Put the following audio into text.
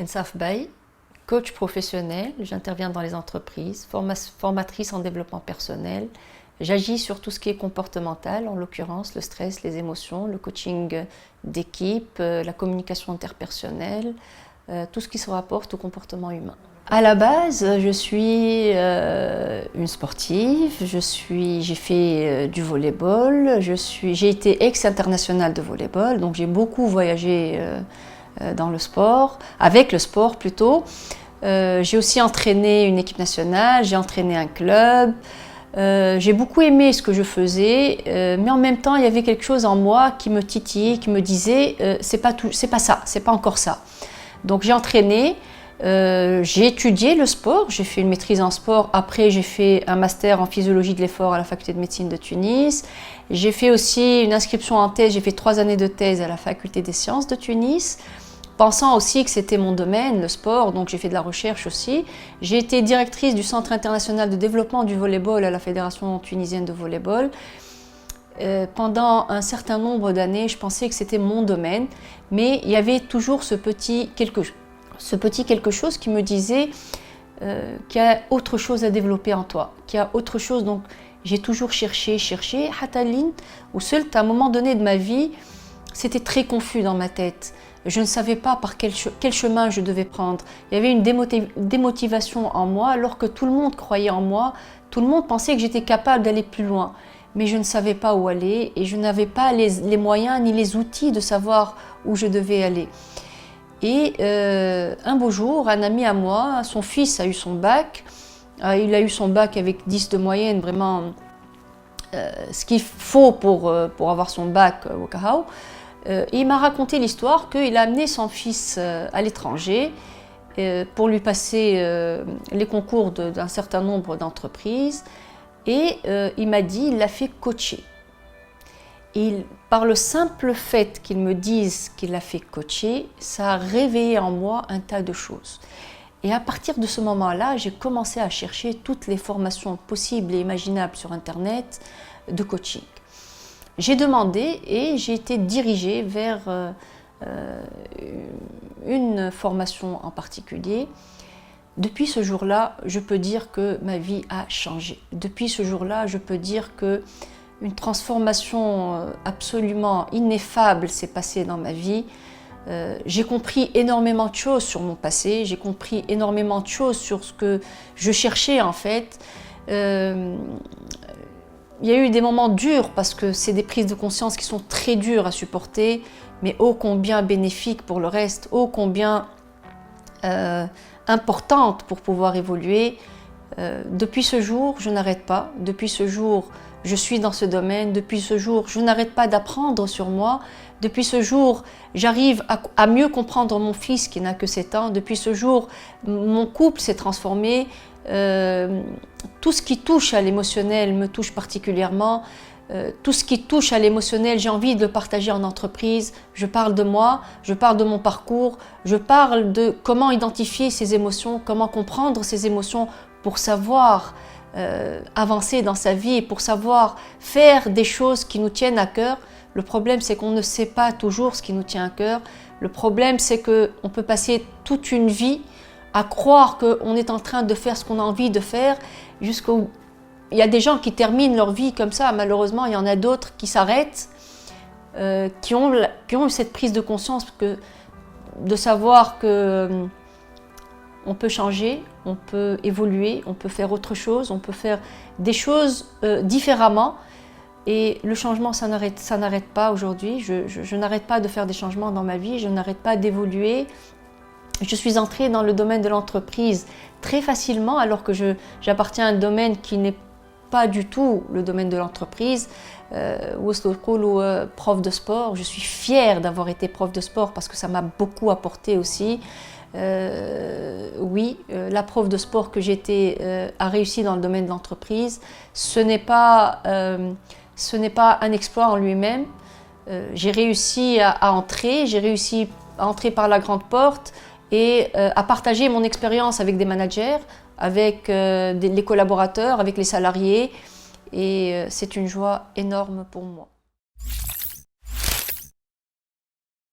Ensaf Baye, coach professionnel, j'interviens dans les entreprises, formatrice en développement personnel. J'agis sur tout ce qui est comportemental, en l'occurrence le stress, les émotions, le coaching d'équipe, la communication interpersonnelle, tout ce qui se rapporte au comportement humain. À la base, je suis une sportive, j'ai fait du volleyball, j'ai été ex-internationale de volleyball, donc j'ai beaucoup voyagé dans le sport, avec le sport plutôt. J'ai aussi entraîné une équipe nationale, j'ai entraîné un club. J'ai beaucoup aimé ce que je faisais, mais en même temps, il y avait quelque chose en moi qui me titillait, qui me disait c'est pas ça, c'est pas encore ça. Donc j'ai entraîné, j'ai étudié le sport, j'ai fait une maîtrise en sport. Après, j'ai fait un master en physiologie de l'effort à la faculté de médecine de Tunis. J'ai fait aussi une inscription en thèse, j'ai fait 3 années de thèse à la faculté des sciences de Tunis, pensant aussi que c'était mon domaine, le sport, donc j'ai fait de la recherche aussi. J'ai été directrice du Centre international de développement du volleyball à la Fédération tunisienne de volleyball. Pendant un certain nombre d'années, je pensais que c'était mon domaine, mais il y avait toujours ce petit quelque chose qui me disait qu'il y a autre chose à développer en toi, qu'il y a autre chose. Donc j'ai toujours cherché, Hatalin, ou seul à un moment donné de ma vie, c'était très confus dans ma tête. Je ne savais pas par quel chemin je devais prendre. Il y avait une démotivation en moi, alors que tout le monde croyait en moi, tout le monde pensait que j'étais capable d'aller plus loin. Mais je ne savais pas où aller et je n'avais pas les moyens ni les outils de savoir où je devais aller. Et un beau jour, un ami à moi, son fils a eu son bac. Il a eu son bac avec 10 de moyenne, vraiment ce qu'il faut pour avoir son bac au Cahao. Il m'a raconté l'histoire qu'il a amené son fils à l'étranger pour lui passer les concours d'un certain nombre d'entreprises. Et il m'a dit qu'il l'a fait coacher. Et par le simple fait qu'il me dise qu'il l'a fait coacher, ça a réveillé en moi un tas de choses. Et à partir de ce moment-là, j'ai commencé à chercher toutes les formations possibles et imaginables sur Internet de coaching. J'ai demandé et j'ai été dirigée vers une formation en particulier. Depuis ce jour-là, je peux dire que ma vie a changé. Depuis ce jour-là, je peux dire que une transformation absolument ineffable s'est passée dans ma vie. J'ai compris énormément de choses sur mon passé, j'ai compris énormément de choses sur ce que je cherchais en fait. Il y a eu des moments durs parce que c'est des prises de conscience qui sont très dures à supporter, mais ô combien bénéfiques pour le reste, ô combien importantes pour pouvoir évoluer. Depuis ce jour, je n'arrête pas. Depuis ce jour, je suis dans ce domaine. Depuis ce jour, je n'arrête pas d'apprendre sur moi. Depuis ce jour, j'arrive à mieux comprendre mon fils qui n'a que 7 ans. Depuis ce jour, mon couple s'est transformé. Tout ce qui touche à l'émotionnel me touche particulièrement. Tout ce qui touche à l'émotionnel, j'ai envie de le partager en entreprise. Je parle de moi, je parle de mon parcours, je parle de comment identifier ces émotions, comment comprendre ces émotions pour savoir avancer dans sa vie et pour savoir faire des choses qui nous tiennent à cœur. Le problème, c'est qu'on ne sait pas toujours ce qui nous tient à cœur. Le problème, c'est qu'on peut passer toute une vie à croire qu'on est en train de faire ce qu'on a envie de faire jusqu'au... Il y a des gens qui terminent leur vie comme ça, malheureusement, il y en a d'autres qui s'arrêtent, qui ont eu cette prise de conscience de savoir que on peut changer, on peut évoluer, on peut faire autre chose, on peut faire des choses différemment. Et le changement, ça n'arrête pas aujourd'hui. Je n'arrête pas de faire des changements dans ma vie, je n'arrête pas d'évoluer. Je suis entrée dans le domaine de l'entreprise très facilement, alors que j'appartiens à un domaine qui n'est pas du tout le domaine de l'entreprise. Prof de sport, je suis fière d'avoir été prof de sport parce que ça m'a beaucoup apporté aussi. Oui, la prof de sport que j'étais a réussi dans le domaine de l'entreprise. Ce n'est pas un exploit en lui-même. J'ai réussi à entrer par la grande porte et à partager mon expérience avec des managers, avec les collaborateurs, avec les salariés. Et c'est une joie énorme pour moi.